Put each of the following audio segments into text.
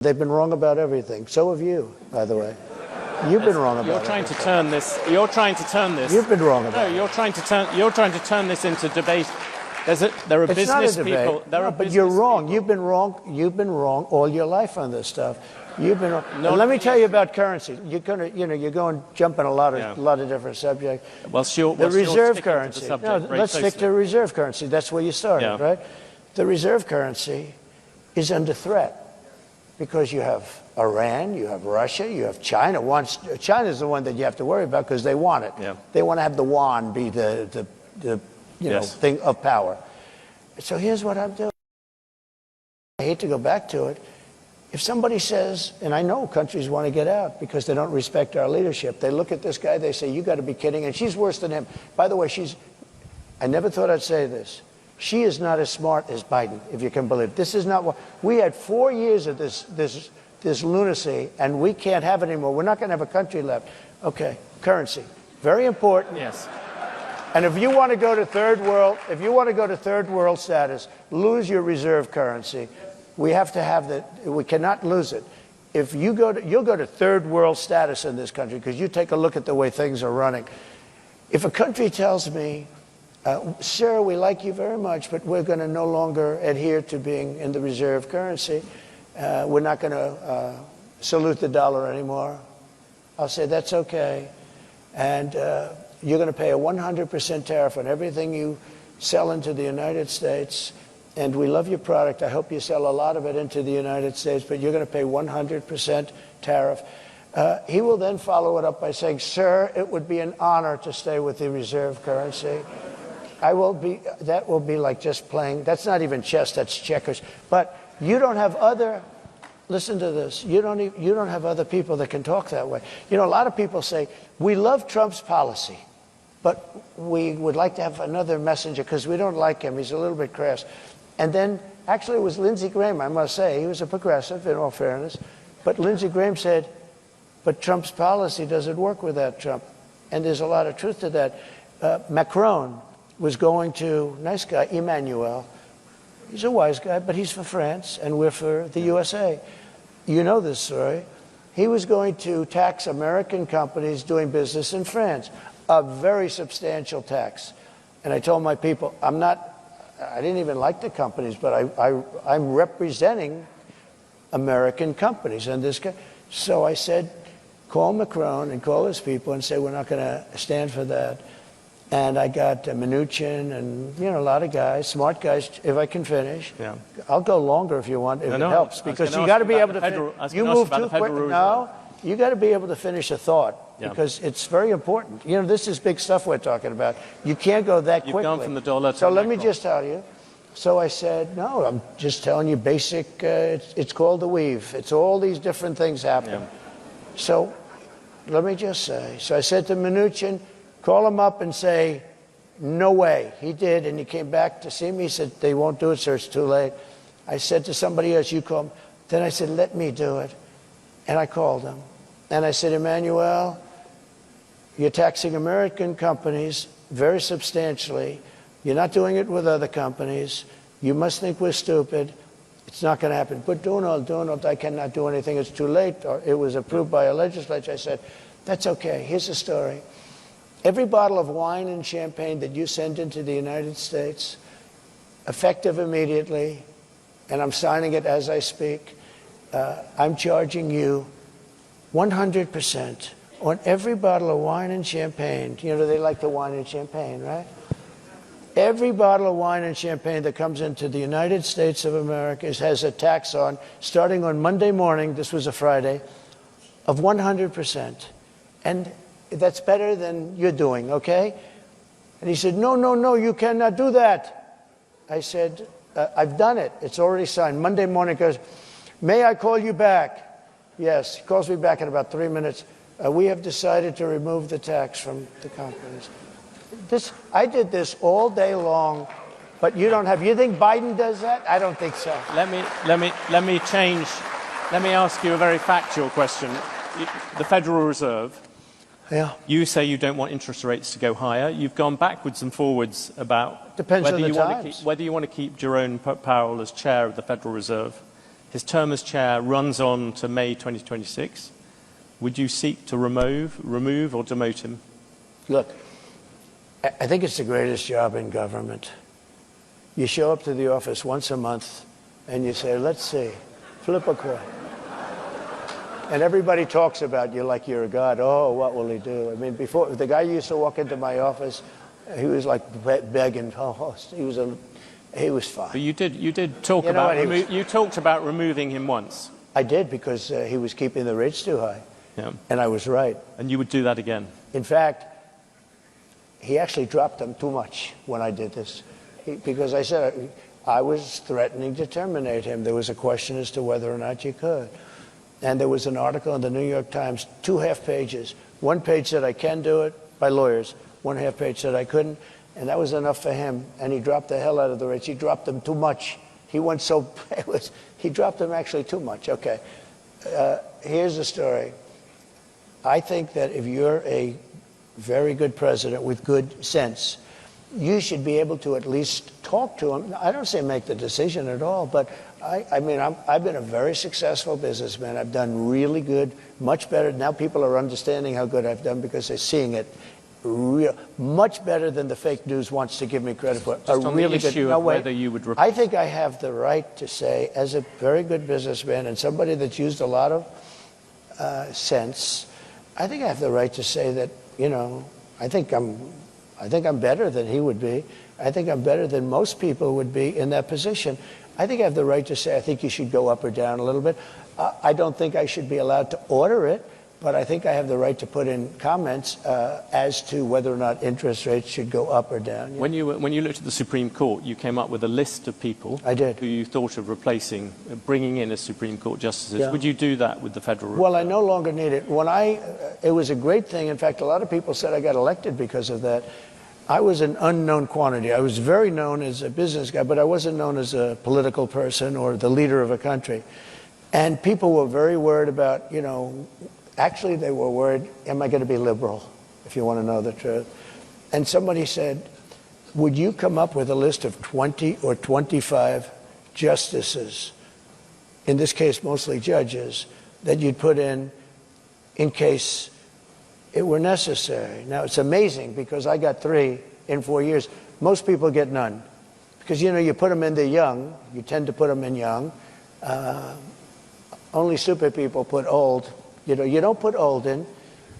They've been wrong about everything. So have you, by the way. You've been wrong about You're trying everything. to turn this. You're trying to turn this. You've been wrong about. No, you're trying to turn this into debate. There are It's business not a debate. people. There No, are but you're wrong. People. You've been wrong all your life on this stuff. You've been wrong. No, and let me tell you about currency. You're going jumping a lot of different subjects. Well, the reserve currency. Let's stick to reserve currency. That's where you started, right? The reserve currency is under threat because you have Iran, you have Russia, you have China. China's the one that you have to worry about because they want it. Yeah. They want to have the yuan be the thing of power. So here's what I'm doing. I hate to go back to it. If somebody says, and I know countries want to get out because they don't respect our leadership, they look at this guy, they say, you got to be kidding, and she's worse than him. By the way, I never thought I'd say this. She is not as smart as Biden, if you can believe it. This is not what, we had 4 years of this lunacy, and we can't have it anymore. We're not going to have a country left. Okay, currency, very important. Yes. And if you want to go to third world status, lose your reserve currency. We have to have that. We cannot lose it. If you'll go to third world status in this country because you take a look at the way things are running. If a country tells me, sir, we like you very much, but we're going to no longer adhere to being in the reserve currency. We're not going to salute the dollar anymore. I'll say that's okay. And you're going to pay a 100% tariff on everything you sell into the United States. And we love your product. I hope you sell a lot of it into the United States, but you're going to pay 100% tariff. He will then follow it up by saying, sir, it would be an honor to stay with the reserve currency. That will be like just playing. That's not even chess, that's checkers. But you don't have listen to this, you don't have other people that can talk that way. You know, a lot of people say, we love Trump's policy, but we would like to have another messenger because we don't like him. He's a little bit crass. And then, actually, it was Lindsey Graham, I must say. He was a progressive, in all fairness. But Lindsey Graham said, but Trump's policy doesn't work without Trump. And there's a lot of truth to that. Macron was going to, nice guy, Emmanuel. He's a wise guy, but he's for France, and we're for the USA. You know this story. He was going to tax American companies doing business in France, a very substantial tax. And I told my people, I didn't even like the companies, but I'm representing American companies. So I said, call Macron and call his people and say, we're not going to stand for that. And I got Mnuchin and, a lot of guys, smart guys, if I can finish. Yeah. I'll go longer if you want, if it helps. Because you got to be able to you move too quick. No, you got to be able to finish a thought because it's very important. This is big stuff we're talking about. You can't go that quickly. You've gone from the dollar to So let me just tell you. So I said, no, I'm just telling you basic, it's called the weave. It's all these different things happen. Yeah. So let me just say, so I said to Mnuchin, call him up and say, no way. He did, and he came back to see me. He said, they won't do it, sir, it's too late. I said to somebody else, you call him. Then I said, let me do it. And I called him. And I said, Emmanuel, you're taxing American companies very substantially. You're not doing it with other companies. You must think we're stupid. It's not going to happen. But Donald, I cannot do anything. It's too late. Or it was approved by a legislature. I said, that's okay. Here's the story. Every bottle of wine and champagne that you send into the United States, effective immediately, and I'm signing it as I speak, I'm charging you 100% on every bottle of wine and champagne. They like the wine and champagne, right? Every bottle of wine and champagne that comes into the United States of America has a tax on, starting on Monday morning, this was a Friday, of 100%. And that's better than you're doing, okay? And he said, no, you cannot do that. I said, I've done it. It's already signed. Monday morning goes, may I call you back? Yes, he calls me back in about 3 minutes. We have decided to remove the tax from the companies. I did this all day long, but you think Biden does that? I don't think so. Let me ask you a very factual question. The Federal Reserve, you say you don't want interest rates to go higher. You've gone backwards and forwards about whether you want to keep Jerome Powell as chair of the Federal Reserve. His term as chair runs on to May 2026. Would you seek to remove or demote him? Look, I think it's the greatest job in government. You show up to the office once a month and you say, let's see, flip a coin. And everybody talks about you like you're a god. Oh, what will he do? I mean, before, the guy used to walk into my office, he was like begging. Oh, he was fine. But you did talk about you talked about removing him once. I did, because he was keeping the rates too high. Yeah. And I was right. And you would do that again? In fact, he actually dropped them too much when I did this. Because I said I was threatening to terminate him. There was a question as to whether or not you could. And there was an article in the New York Times, 2 half pages. 1 page said I can do it by lawyers. 1 half page said I couldn't. And that was enough for him. And he dropped the hell out of the rates. He dropped them too much. He went so, he dropped them actually too much. Okay. Here's the story. I think that if you're a very good president with good sense, you should be able to at least talk to him. I don't say make the decision at all, but I mean, I've been a very successful businessman. I've done really good, much better. Now people are understanding how good I've done because they're seeing it much better than the fake news wants to give me credit for. Just on the issue of whether you would... I think I have the right to say, as a very good businessman and somebody that's used a lot of sense, I think I have the right to say that, you know, I think I'm better than he would be. I think I'm better than most people would be in that position. I think I have the right to say I think you should go up or down a little bit. I don't think I should be allowed to order it, but I think I have the right to put in comments as to whether or not interest rates should go up or down. When you looked at the Supreme Court, you came up with a list of people I did. who you thought of replacing, bringing in as Supreme Court justices. Yeah. Would you do that with the Federal Reserve? Well, I no longer need it. It was a great thing. In fact, a lot of people said I got elected because of that. I was an unknown quantity. I was very known as a business guy, but I wasn't known as a political person or the leader of a country. And people were very worried about, you know, actually they were worried, am I going to be liberal, if you want to know the truth? And somebody said, would you come up with a list of 20 or 25 justices, in this case mostly judges, that you'd put in case it were necessary? Now, it's amazing because I got 3 in 4 years. Most people get none. Because, you know, you put them in, they're young. You tend to put them in young. Only stupid people put old. You know, you don't put old in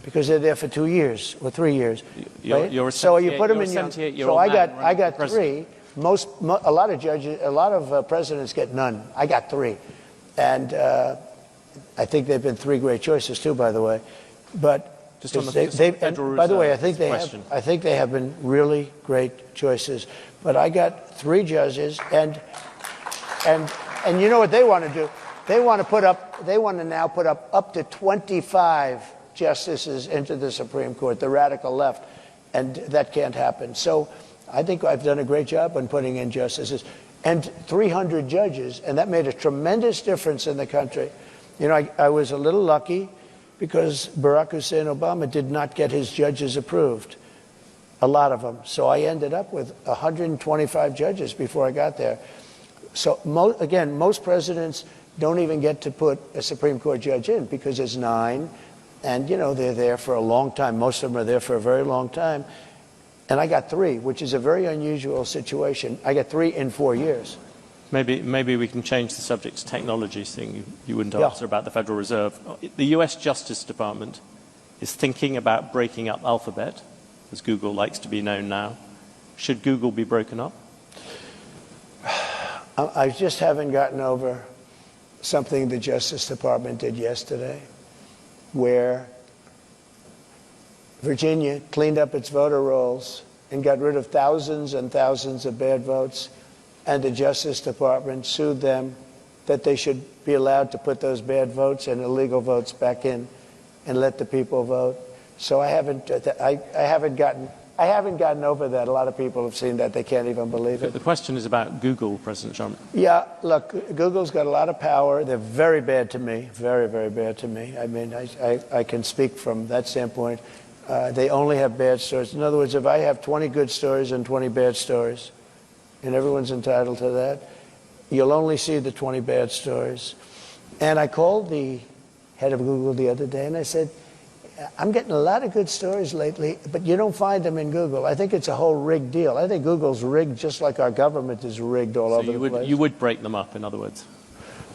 because they're there for 2 years or 3 years. Right? So you put them in young. So I got 3. A lot of judges, a lot of presidents get none. I got 3. And I think they've been 3 great choices too, by the way. But just on the Federal Reserve, by the way, I think they have been really great choices. But I got 3 judges, and you know what they want to do? They want to now put up to 25 justices into the Supreme Court, the radical left, and that can't happen. So I think I've done a great job on putting in justices and 300 judges, and that made a tremendous difference in the country. You know, I was a little lucky, because Barack Hussein Obama did not get his judges approved, a lot of them. So I ended up with 125 judges before I got there. So again, most presidents don't even get to put a Supreme Court judge in because there's 9, and you know they're there for a long time. Most of them are there for a very long time. And I got 3, which is a very unusual situation. I got 3 in 4 years. Maybe we can change the subject to technology, seeing you wouldn't answer about the Federal Reserve. The US Justice Department is thinking about breaking up Alphabet, as Google likes to be known now. Should Google be broken up? I just haven't gotten over something the Justice Department did yesterday, where Virginia cleaned up its voter rolls and got rid of thousands and thousands of bad votes. And the Justice Department sued them that they should be allowed to put those bad votes and illegal votes back in and let the people vote. So I haven't gotten over that. A lot of people have seen that. They can't even believe it. The question is about Google, President Trump. Yeah, look, Google's got a lot of power. They're very bad to me, very, very bad to me. I mean, I can speak from that standpoint. They only have bad stories. In other words, if I have 20 good stories and 20 bad stories, and everyone's entitled to that, you'll only see the 20 bad stories. And I called the head of Google the other day, and I said, I'm getting a lot of good stories lately, but you don't find them in Google. I think it's a whole rigged deal. I think Google's rigged just like our government is rigged all over the place. You would break them up, in other words?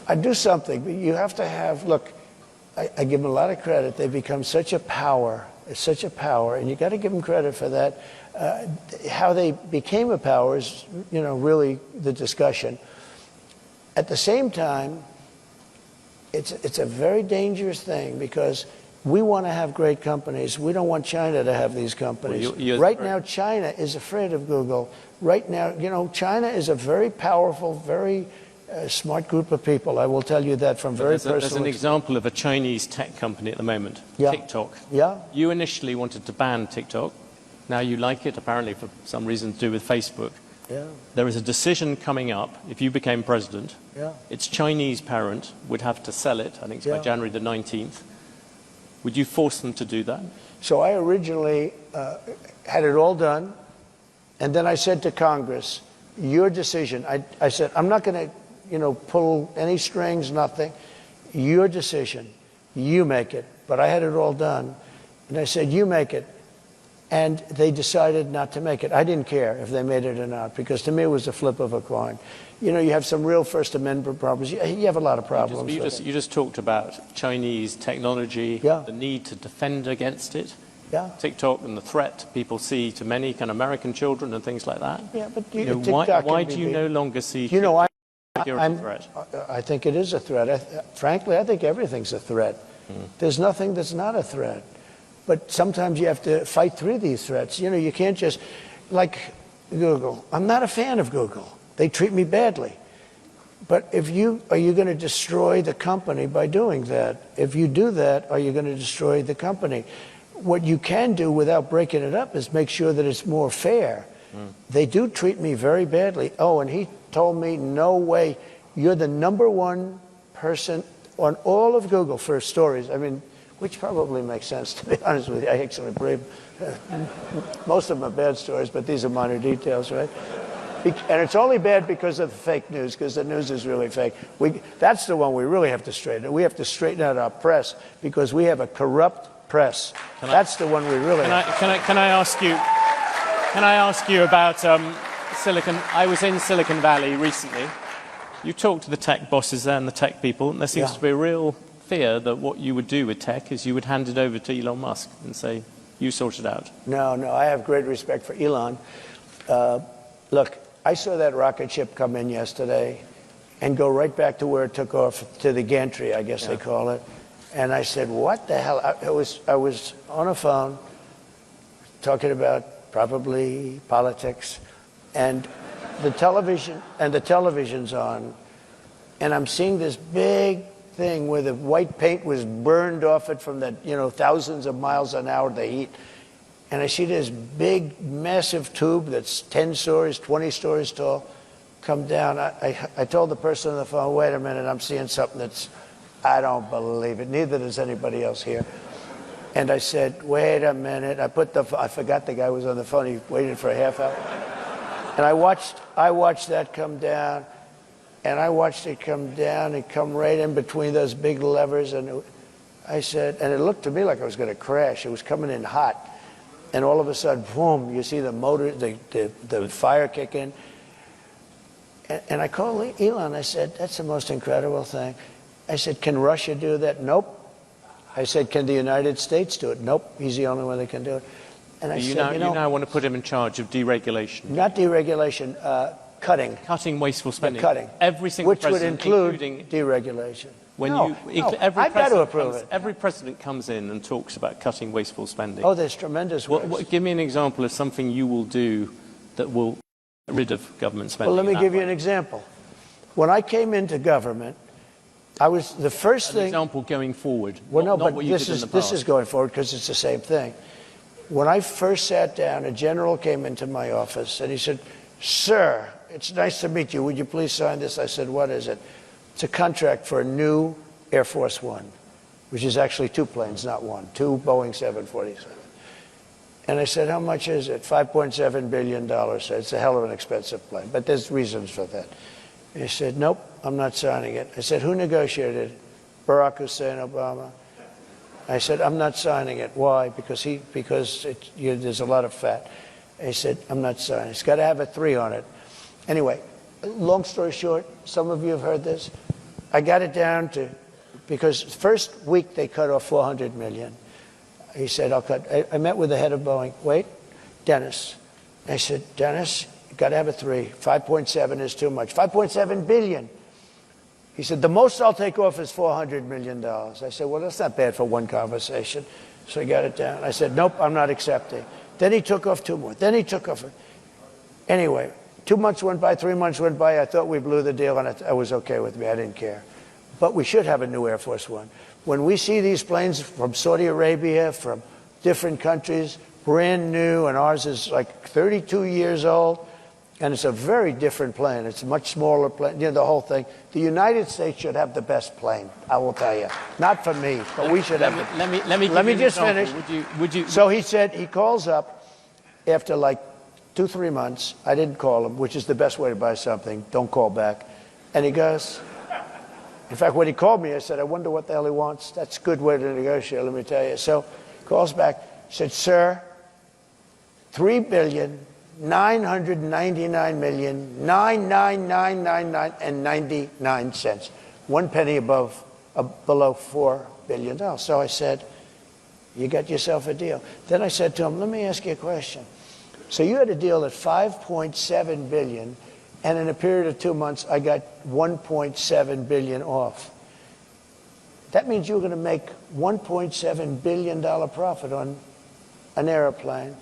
I'd do something, but you have to have, look, I give them a lot of credit. They've become such a power. It's such a power, and you got to give them credit for that. How they became a power is, you know, really the discussion. At the same time, it's a very dangerous thing because we want to have great companies. We don't want China to have these companies. Well, right now, China is afraid of Google. Right now, you know, China is a very powerful, very smart group of people. I will tell you that from very personal experience. There's an example of a Chinese tech company at the moment, yeah. TikTok. Yeah. You initially wanted to ban TikTok. Now you like it, apparently for some reason to do with Facebook. Yeah. There is a decision coming up, if you became president, yeah. its Chinese parent would have to sell it, I think it's by yeah. January the 19th. Would you force them to do that? So I originally had it all done, and then I said to Congress, your decision. I said, I'm not going to, you know, pull any strings, nothing. Your decision. You make it. But I had it all done. And I said, you make it. And they decided not to make it. I didn't care if they made it or not, because to me it was a flip of a coin. You know, you have some real First Amendment problems. You have a lot of problems. You just talked about Chinese technology, yeah. the need to defend against it. Yeah. TikTok and the threat people see to many kind of American children and things like that. Yeah, but you know, why do you no longer see TikTok as a threat? I think it is a threat. Frankly, I think everything's a threat. There's nothing that's not a threat. But sometimes you have to fight through these threats. You know, you can't just, like Google. I'm not a fan of Google. They treat me badly. But are you going to destroy the company by doing that? If you do that, are you going to destroy the company? What you can do without breaking it up is make sure that it's more fair. They do treat me very badly. Oh, and he told me, no way, you're the #1 person on all of Google for stories. I mean, which probably makes sense, to be honest with you. I actually believe most of them are bad stories, but these are minor details, right? And it's only bad because of the fake news, because the news is really fake. That's the one we really have to straighten out. We have to straighten out our press, because we have a corrupt press. That's the one we really have. Can I ask you about Silicon? I was in Silicon Valley recently. You talked to the tech bosses there and the tech people, and there seems to be a real fear that what you would do with tech is you would hand it over to Elon Musk and say, you sort it out. No, I have great respect for Elon. Look, I saw that rocket ship come in yesterday and go right back to where it took off, to the gantry, I guess they call it. And I said, what the hell? I was on a phone talking about probably politics, and the television's on, and I'm seeing this big thing where the white paint was burned off it from the, you know, thousands of miles an hour, the heat. And I see this big, massive tube that's 10 stories, 20 stories tall come down. I told the person on the phone, wait a minute, I'm seeing something that's, I don't believe it. Neither does anybody else here. And I said, wait a minute. I forgot the guy was on the phone. He waited for a half hour. And I watched that come down. And I watched it come down and come right in between those big levers. And I said, and it looked to me like I was going to crash. It was coming in hot. And all of a sudden, boom, you see the motor, the fire kick in. And I called Elon. I said, that's the most incredible thing. I said, can Russia do that? Nope. I said, can the United States do it? Nope. He's the only one that can do it. And I said, you now want to put him in charge of deregulation. Not deregulation, Cutting wasteful spending. Cutting. Every single which would president, include including deregulation. I've got to approve it. Every president comes in and talks about cutting wasteful spending. Oh, there's tremendous ways. Give me an example of something you will do that will get rid of government spending. Well, let me give you an example. When I came into government, I was the first thing. An example going forward. Well, not but what you did in the past. This is going forward because it's the same thing. When I first sat down, a general came into my office and he said, "Sir, it's nice to meet you. Would you please sign this?" I said, "What is it?" "It's a contract for a new Air Force One," which is actually 2 planes, not one, 2 Boeing 747. And I said, "How much is it?" $5.7 billion. So it's a hell of an expensive plane, but there's reasons for that. And he said, "Nope, I'm not signing it." I said, "Who negotiated it?" Barack Hussein Obama. I said, I'm not signing it. Why? Because there's a lot of fat. He said, I'm not signing it. It's got to have a 3 on it. Anyway, long story short, some of you have heard this. I got it down to, because first week they cut off $400 million. He said, I'll cut. I met with the head of Boeing. Wait, Dennis. I said, Dennis, you got to have a 3. 5.7 is too much. 5.7 billion. He said, the most I'll take off is $400 million. I said, well, that's not bad for one conversation. So he got it down. I said, nope, I'm not accepting. Then he took off 2 more. Then he took off. Anyway, 2 months went by, 3 months went by. I thought we blew the deal, and it was okay with me. I didn't care. But we should have a new Air Force One. When we see these planes from Saudi Arabia, from different countries, brand new, and ours is like 32 years old, and it's a very different plane. It's a much smaller plane, you know, the whole thing. The United States should have the best plane, I will tell you. Not for me, but we should have it. Let me just finish. So he said, he calls up after like 2-3 months. I didn't call him, which is the best way to buy something. Don't call back. And he goes, in fact, when he called me, I said, I wonder what the hell he wants. That's a good way to negotiate, let me tell you. So he calls back, said, sir, $3,999,999,99 1 penny below $4 billion. So I said, you got yourself a deal. Then I said to him, let me ask you a question. So you had a deal at $5.7 billion, and in a period of 2 months, I got $1.7 billion off. That means you were going to make $1.7 billion profit on an airplane.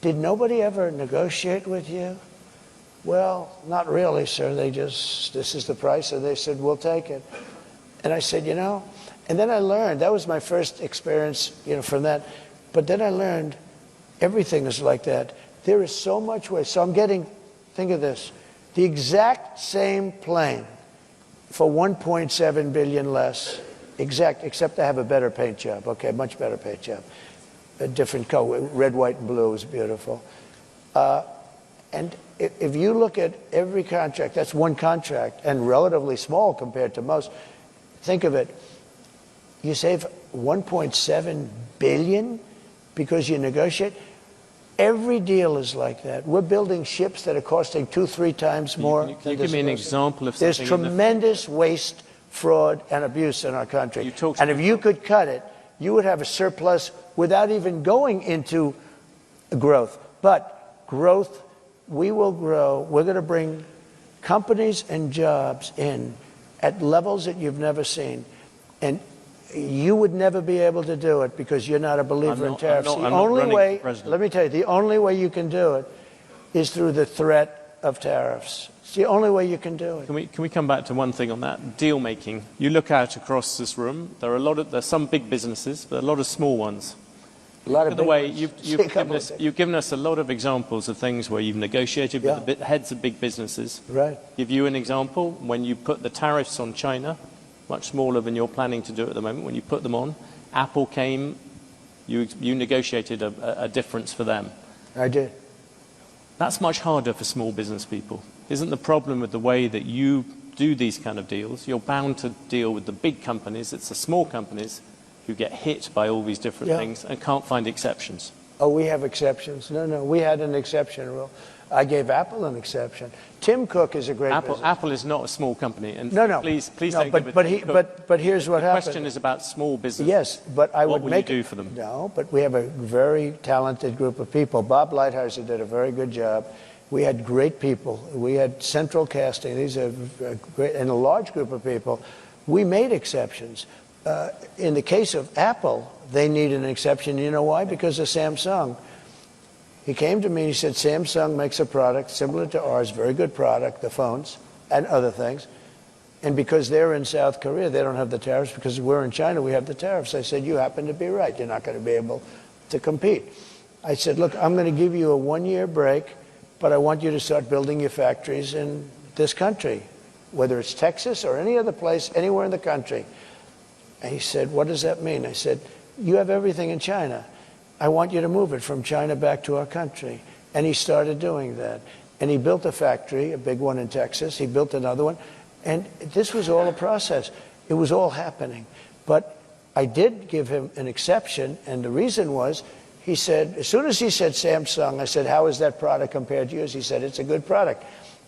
Did nobody ever negotiate with you? Well, not really, sir. They just, this is the price, and they said, we'll take it. And I said, you know, and then I learned, that was my first experience, you know, from that. But then I learned everything is like that. There is so much waste. So I'm getting, think of this, the exact same plane for $1.7 billion less, except I have a better paint job, okay, much better paint job. A different color, red, white, and blue is beautiful. And if you look at every contract, that's one contract, and relatively small compared to most. Think of it. You save $1.7 billion because you negotiate. Every deal is like that. We're building ships that are costing 2-3 times more. Can you give me an example of something? There's tremendous waste, fraud, and abuse in our country. And if you could cut it, you would have a surplus without even going into growth. But growth, we will grow. We're going to bring companies and jobs in at levels that you've never seen. And you would never be able to do it because you're not a believer in tariffs. The only way, let me tell you, the only way you can do it is through the threat of tariffs. It's the only way you can do it. Can we come back to one thing on that? Deal making. You look out across this room, there's some big businesses, but a lot of small ones. A lot of the way you've given us a lot of examples of things where you've negotiated with the heads of big businesses. Right. Give you an example, when you put the tariffs on China, much smaller than you're planning to do at the moment, when you put them on, Apple came, you negotiated a difference for them. I did. That's much harder for small business people. Isn't the problem with the way that you do these kind of deals? You're bound to deal with the big companies. It's the small companies who get hit by all these different things and can't find exceptions. Oh, we have exceptions. No, we had an exception rule. I gave Apple an exception. Tim Cook is a great business. Apple is not a small company. And no. Please no, don't give it but here's what happened. The question is about small business. Yes, but I would make what will you do for them? No, but we have a very talented group of people. Bob Lighthizer did a very good job. We had great people. We had central casting. These are great, and a large group of people. We made exceptions. In the case of Apple, they need an exception. You know why? Because of Samsung. He came to me and he said, Samsung makes a product similar to ours, very good product, the phones and other things. And because they're in South Korea, they don't have the tariffs. Because we're in China, we have the tariffs. I said, you happen to be right. You're not going to be able to compete. I said, look, I'm going to give you a 1-year break, but I want you to start building your factories in this country, whether it's Texas or any other place, anywhere in the country. And he said, what does that mean? I said, you have everything in China. I want you to move it from China back to our country. And he started doing that. And he built a factory, a big one in Texas. He built another one. And this was all a process. It was all happening. But I did give him an exception, and the reason was, he said, as soon as he said Samsung, I said, how is that product compared to yours? He said, it's a good product.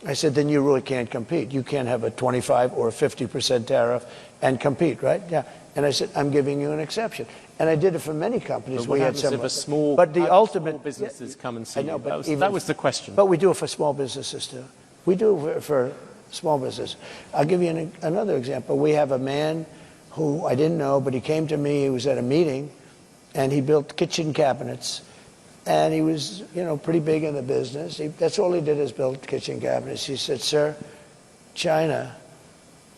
I said, then you really can't compete. You can't have a 25 or a 50% tariff and compete, right? Yeah. And I said, I'm giving you an exception. And I did it for many companies. But what happens if a small, but the ultimate small businesses come and see I know, you? But That was the question. But we do it for small businesses too. We do it for small business. I'll give you another example. We have a man who I didn't know, but he came to me. He was at a meeting, and he built kitchen cabinets. And he was, you know, pretty big in the business. That's all he did is build kitchen cabinets. He said, sir, China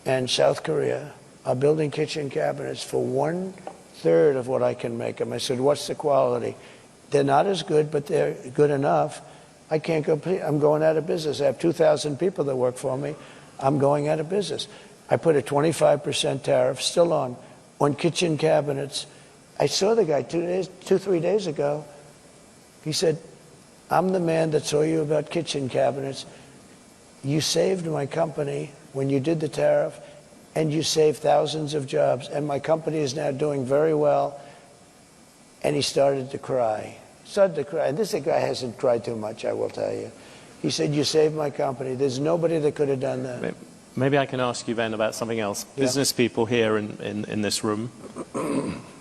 and South Korea are building kitchen cabinets for 1/3 of what I can make them. I said, what's the quality? They're not as good, but they're good enough. I can't compete. I'm going out of business. I have 2,000 people that work for me. I'm going out of business. I put a 25% tariff still on kitchen cabinets. I saw the guy 3 days ago. He said, I'm the man that saw you about kitchen cabinets. You saved my company when you did the tariff, and you saved thousands of jobs, and my company is now doing very well. And he started to cry. And this guy hasn't cried too much, I will tell you. He said, you saved my company. There's nobody that could have done that. Maybe I can ask you then about something else. Yeah. Business people here in this room,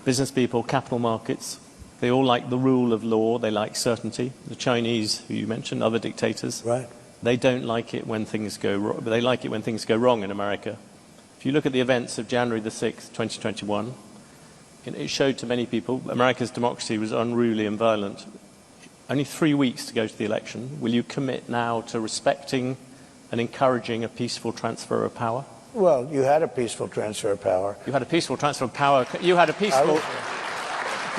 business people, capital markets, they all like the rule of law. They like certainty. The Chinese, who you mentioned, other dictators, right? They don't like it when things go wrong. But they like it when things go wrong in America. If you look at the events of January the 6th, 2021, it showed to many people America's democracy was unruly and violent. Only 3 weeks to go to the election. Will you commit now to respecting and encouraging a peaceful transfer of power? Well, you had a peaceful transfer of power. You had a peaceful transfer of power. You had a peaceful...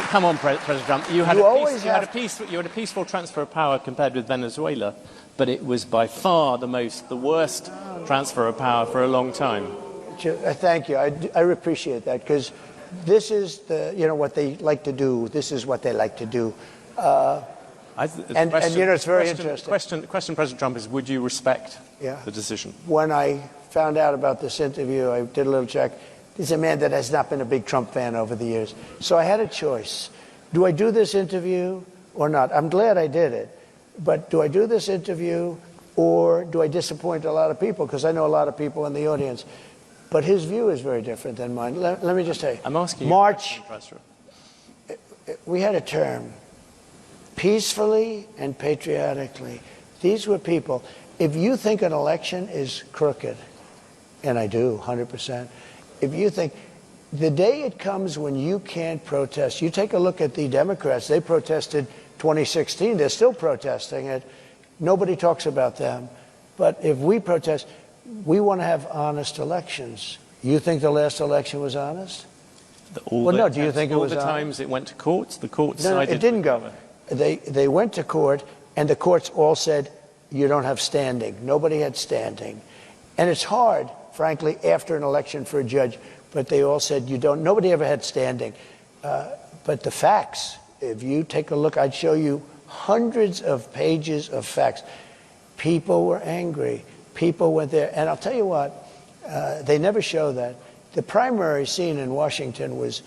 Come on, President Trump. You had a peaceful transfer of power compared with Venezuela, but it was by far the worst transfer of power for a long time. Thank you. I appreciate that, because this is what they like to do. This is what they like to do. And it's very interesting. The question, President Trump, is would you respect the decision? When I found out about this interview, I did a little check. He's a man that has not been a big Trump fan over the years. So I had a choice. Do I do this interview or not? I'm glad I did it. But do I do this interview, or do I disappoint a lot of people? Because I know a lot of people in the audience. But his view is very different than mine. Let me just tell you. I'm asking March, you, we had a term, peacefully and patriotically. These were people. If you think an election is crooked, and I do, 100%, if you think the day it comes when you can't protest, you take a look at the Democrats. They protested 2016. They're still protesting it. Nobody talks about them. But if we protest, we want to have honest elections. You think the last election was honest? Do you think it was all the times it went to courts? The courts No, it didn't go. They went to court, and the courts all said, you don't have standing. Nobody had standing. And it's hard, frankly, after an election for a judge, but they all said you don't. Nobody ever had standing. But the facts, if you take a look, I'd show you hundreds of pages of facts. People were angry. People went there. And I'll tell you what, they never show that. The primary scene in Washington was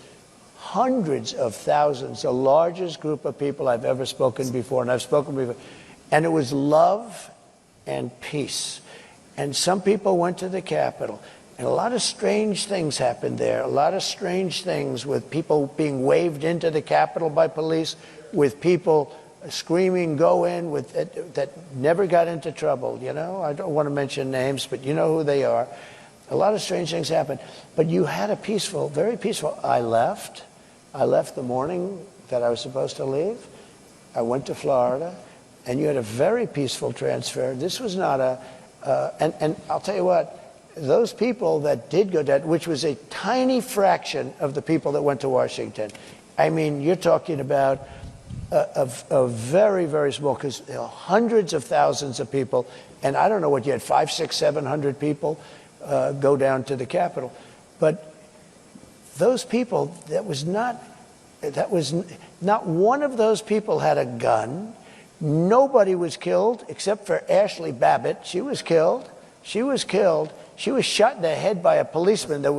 hundreds of thousands, the largest group of people I've ever spoken before, and I've spoken before. And it was love and peace. And some people went to the Capitol, and a lot of strange things happened there. A lot of strange things, with people being waved into the Capitol by police, with people screaming, go in, that never got into trouble. You know, I don't want to mention names, but you know who they are. A lot of strange things happened. But you had a peaceful, very peaceful. I left the morning that I was supposed to leave. I went to Florida, and you had a very peaceful transfer. This was not and I'll tell you what, those people that did go down, which was a tiny fraction of the people that went to Washington. I mean, you're talking about a very, very small, because hundreds of thousands of people, and I don't know what you had, 500, 600, 700 people go down to the Capitol. But those people, that was not one of those people had a gun. Nobody was killed except for Ashley Babbitt. She was killed. She was shot in the head by a policeman that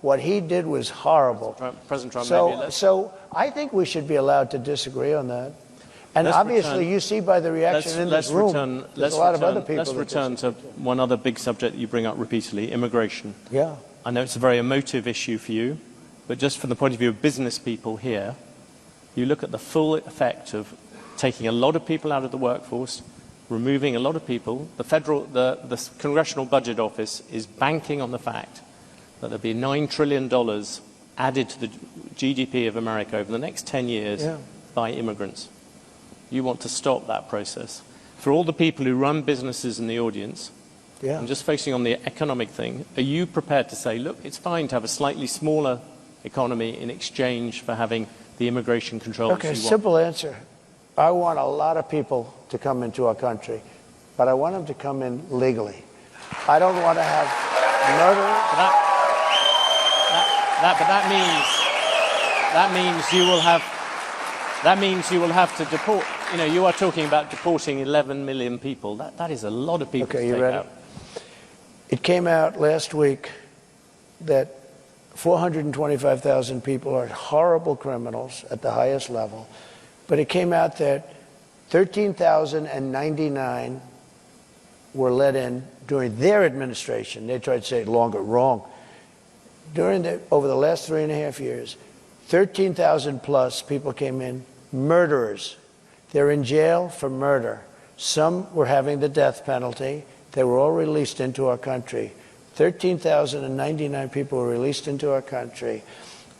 what he did was horrible. President Trump, so I think we should be allowed to disagree on that. And obviously, you see by the reaction in this room, there's a lot of other people. Let's return to one other big subject that you bring up repeatedly, immigration. Yeah. I know it's a very emotive issue for you, but just from the point of view of business people here, you look at the full effect of taking a lot of people out of the workforce, removing a lot of people. The Congressional Budget Office is banking on the fact that there'll be $9 trillion added to the GDP of America over the next 10 years by immigrants. You want to stop that process. For all the people who run businesses in the audience, I'm just focusing on the economic thing, are you prepared to say, look, it's fine to have a slightly smaller economy in exchange for having the immigration controls you want? Simple answer. I want a lot of people to come into our country, but I want them to come in legally. I don't want to have murder. That means you will have to deport. You know, you are talking about deporting 11 million people. That is a lot of people to take out. It came out last week that 425,000 people are horrible criminals at the highest level. But it came out that 13,099 were let in during their administration. They tried to say it longer, wrong. Over the last 3.5 years, 13,000 plus people came in, murderers. They're in jail for murder. Some were having the death penalty. They were all released into our country. 13,099 people were released into our country.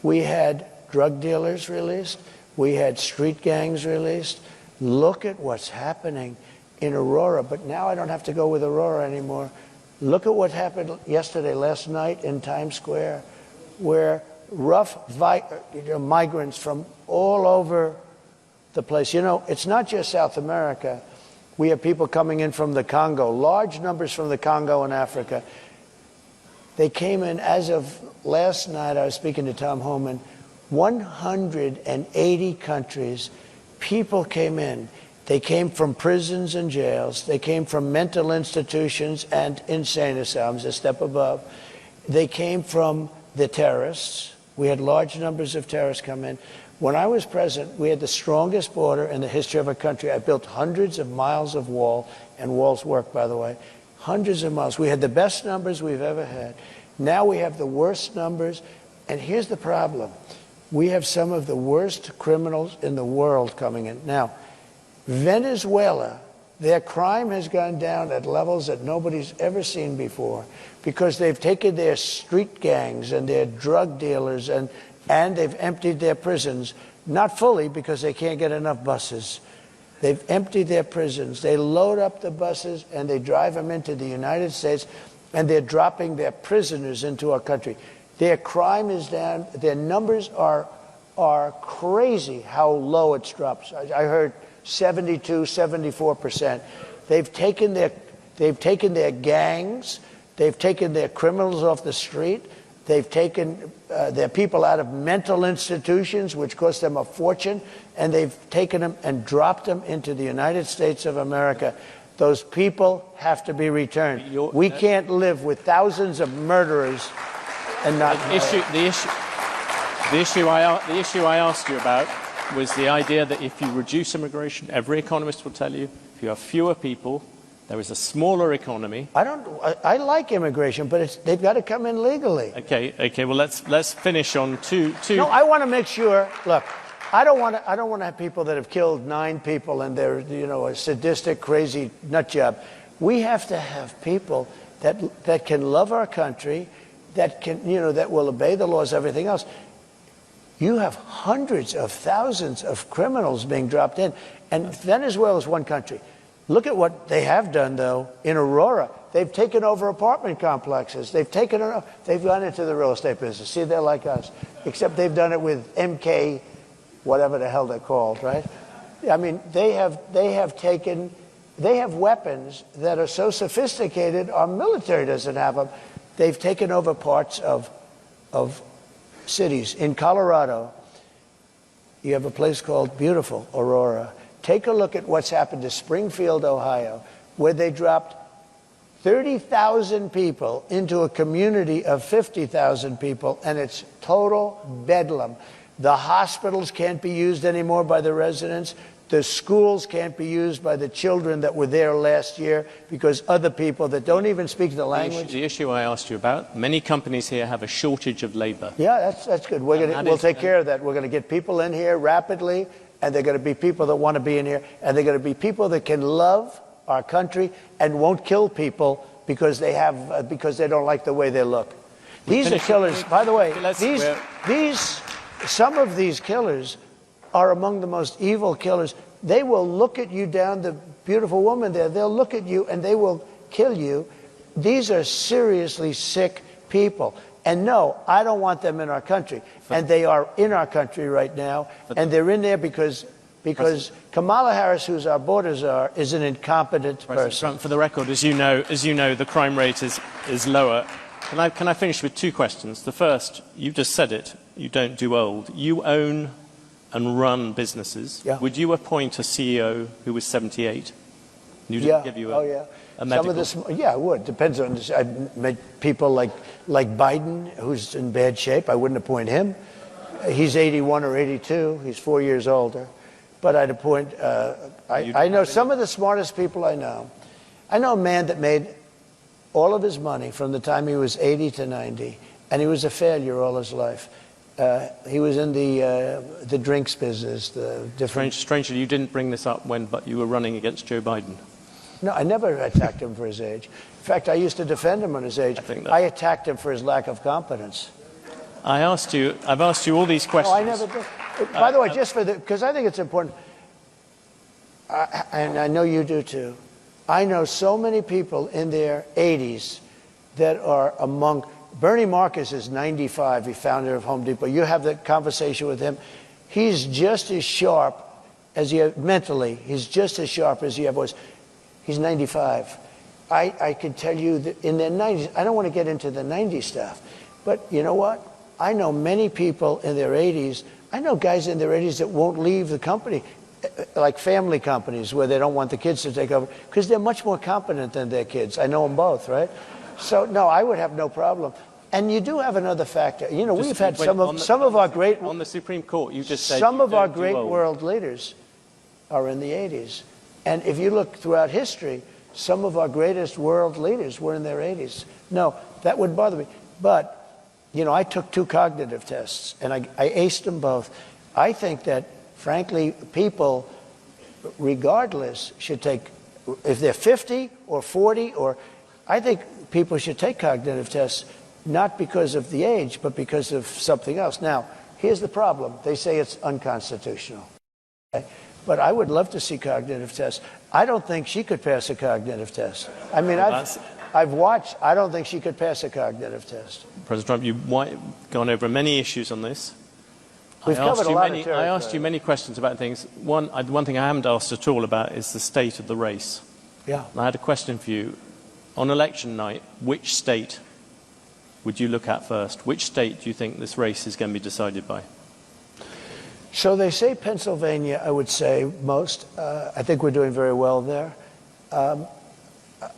We had drug dealers released. We had street gangs released. Look at what's happening in Aurora. But now I don't have to go with Aurora anymore. Look at what happened last night in Times Square, where rough migrants from all over the place. You know, it's not just South America. We have people coming in from the Congo, large numbers from the Congo and Africa. They came in, as of last night, I was speaking to Tom Homan, 180 countries. People came in. They came from prisons and jails. They came from mental institutions and insane asylums, a step above. They came from the terrorists. We had large numbers of terrorists come in. When I was president, we had the strongest border in the history of our country. I built hundreds of miles of wall, and walls work, by the way. Hundreds of miles. We had the best numbers we've ever had. Now we have the worst numbers. And here's the problem. We have some of the worst criminals in the world coming in. Now, Venezuela, their crime has gone down at levels that nobody's ever seen before because they've taken their street gangs and their drug dealers and they've emptied their prisons. Not fully because they can't get enough buses. They've emptied their prisons. They load up the buses and they drive them into the United States, and they're dropping their prisoners into our country. Their crime is down. Their numbers are crazy how low it's dropped. I heard 72, 74%. They've taken their gangs. They've taken their criminals off the street. They've taken their people out of mental institutions, which cost them a fortune, and they've taken them and dropped them into the United States of America. Those people have to be returned. We can't live with thousands of murderers and not. The issue I asked you about was the idea that if you reduce immigration, every economist will tell you, if you have fewer people, there is a smaller economy. I like immigration, but they've got to come in legally. Okay. Well, let's finish on two. No, I want to make sure. Look, I don't want to have people that have killed 9 people and they're a sadistic, crazy nut job. We have to have people that can love our country, that will obey the laws, everything else. You have hundreds of thousands of criminals being dropped in, and Venezuela is one country. Look at what they have done, though, in Aurora. They've taken over apartment complexes. They've gone into the real estate business. See, they're like us, except they've done it with MK, whatever the hell they're called, right? I mean, they have weapons that are so sophisticated, our military doesn't have them. They've taken over parts of cities. In Colorado, you have a place called beautiful Aurora. Take a look at what's happened to Springfield, Ohio, where they dropped 30,000 people into a community of 50,000 people, and it's total bedlam. The hospitals can't be used anymore by the residents. The schools can't be used by the children that were there last year because other people that don't even speak the language. The issue I asked you about, many companies here have a shortage of labor. Yeah, that's good. We'll take care of that. We're going to get people in here rapidly, and they're going to be people that want to be in here, and they're going to be people that can love our country and won't kill people because they don't like the way they look. These are killers. By the way, some of these killers are among the most evil killers. They will look at you down, the beautiful woman there, they'll look at you and they will kill you. These are seriously sick people. And no, I don't want them in our country. And they are in our country right now. And they're in there because Kamala Harris, who's our border czar, is an incompetent person. For the record, as you know, the crime rate is lower. Can I finish with two questions? The first, you just said it, you don't do old. You own and run businesses. Yeah. Would you appoint a CEO who was 78? You didn't give you a medical? I would. Depends on this. I've met people like Biden, who's in bad shape. I wouldn't appoint him. He's 81 or 82. He's 4 years older. But I'd appoint, I know some of the smartest people I know. I know a man that made all of his money from the time he was 80 to 90, and he was a failure all his life. He was in the drinks business, the different... Strangely, you didn't bring this up when you were running against Joe Biden. No, I never attacked him for his age. In fact, I used to defend him on his age. I attacked him for his lack of competence. I've asked you all these questions. No, I never did. By the way, just because I think it's important, and I know you do too, I know so many people in their 80s that are among... Bernie Marcus is 95, he founder of Home Depot. You have that conversation with him. He's just as sharp as you mentally. He's just as sharp as he ever was. He's 95. I can tell you that in their 90s, I don't want to get into the 90s stuff, but you know what? I know many people in their 80s. I know guys in their 80s that won't leave the company, like family companies where they don't want the kids to take over, because they're much more competent than their kids. I know them both, right? So, no, I would have no problem. And you do have another factor. You know, we've had some of our great... On the Supreme Court, you just said... Some of our great world leaders are in the 80s. And if you look throughout history, some of our greatest world leaders were in their 80s. No, that would bother me. But, you know, I took 2 cognitive tests, and I aced them both. I think that, frankly, people, regardless, should take... If they're 50 or 40 or... I think people should take cognitive tests, not because of the age, but because of something else. Now, here's the problem. They say it's unconstitutional. Okay? But I would love to see cognitive tests. I don't think she could pass a cognitive test. I mean, I've watched. I don't think she could pass a cognitive test. President Trump, you've gone over many issues on this. We've covered a lot of territory. I asked you many questions about things. One thing I haven't asked at all about is the state of the race. Yeah. And I had a question for you. On election night, which state would you look at first? Which state do you think this race is going to be decided by? So they say Pennsylvania, I would say most. I think we're doing very well there.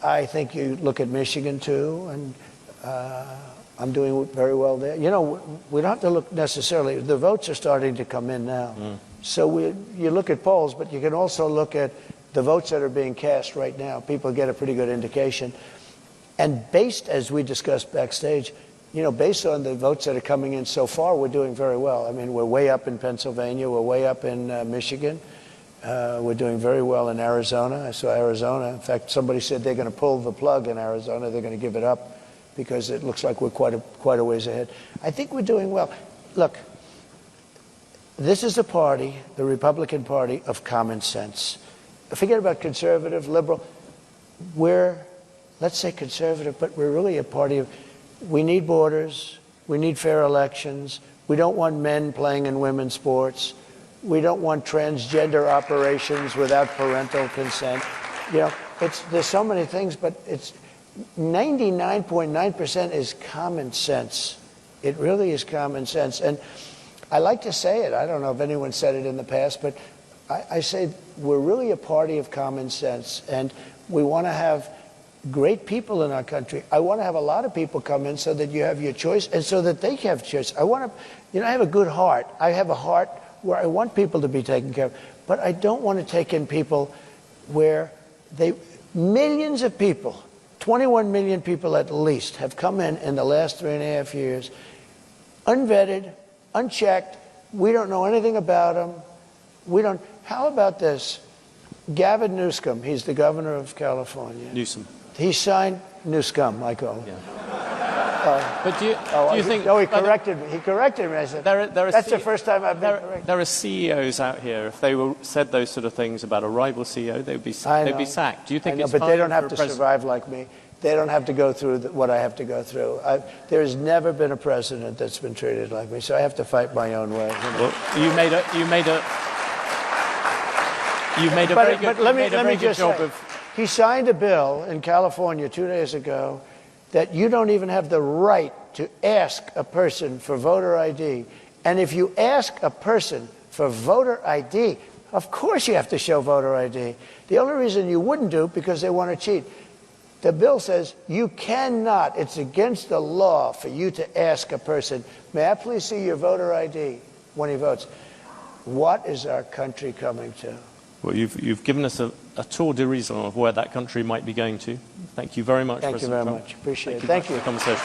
I think you look at Michigan too, and I'm doing very well there. You know, we don't have to look necessarily. The votes are starting to come in now. So you look at polls, but you can also look at the votes that are being cast right now. People get a pretty good indication. And based, as we discussed backstage, you know, based on the votes that are coming in so far, we're doing very well. I mean, we're way up in Pennsylvania. We're way up in Michigan. We're doing very well in Arizona. I saw Arizona. In fact, somebody said they're going to pull the plug in Arizona. They're going to give it up because it looks like we're quite a ways ahead. I think we're doing well. Look, this is a party, the Republican Party, of common sense. Forget about conservative, liberal. We're, let's say conservative, but we're really a party of, we need borders, we need fair elections, we don't want men playing in women's sports, we don't want transgender operations without parental consent. You know, there's so many things, but it's 99.9% is common sense. It really is common sense. And I like to say it, I don't know if anyone said it in the past, but I say we're really a party of common sense, and we want to have great people in our country. I want to have a lot of people come in so that you have your choice and so that they have choice. I want to, I have a good heart. I have a heart where I want people to be taken care of, but I don't want to take in people where millions of people, 21 million people at least, have come in the last 3.5 years, unvetted, unchecked. We don't know anything about them. How about this? Gavin Newsom, he's the governor of California. Newsom. He signed Newsom, I call him. Yeah. But do you think... No, he corrected me. He corrected me. I said, that's the first time I've been corrected. There are CEOs out here, if they said those sort of things about a rival CEO, they'd be sacked. Do you think it's but they don't fine have for to a president? survive like me. They don't have to go through what I have to go through. There has never been a president that's been treated like me, so I have to fight my own way. Well, you made a very good job of... He signed a bill in California 2 days ago that you don't even have the right to ask a person for voter ID. And if you ask a person for voter ID, of course you have to show voter ID. The only reason you wouldn't do it because they want to cheat. The bill says you cannot, it's against the law for you to ask a person, may I please see your voter ID when he votes? What is our country coming to? Well, you've given us a tour d'horizon of where that country might be going to. Thank you very much. Thank you very much. Appreciate it. Thank you. For the conversation.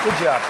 Good job.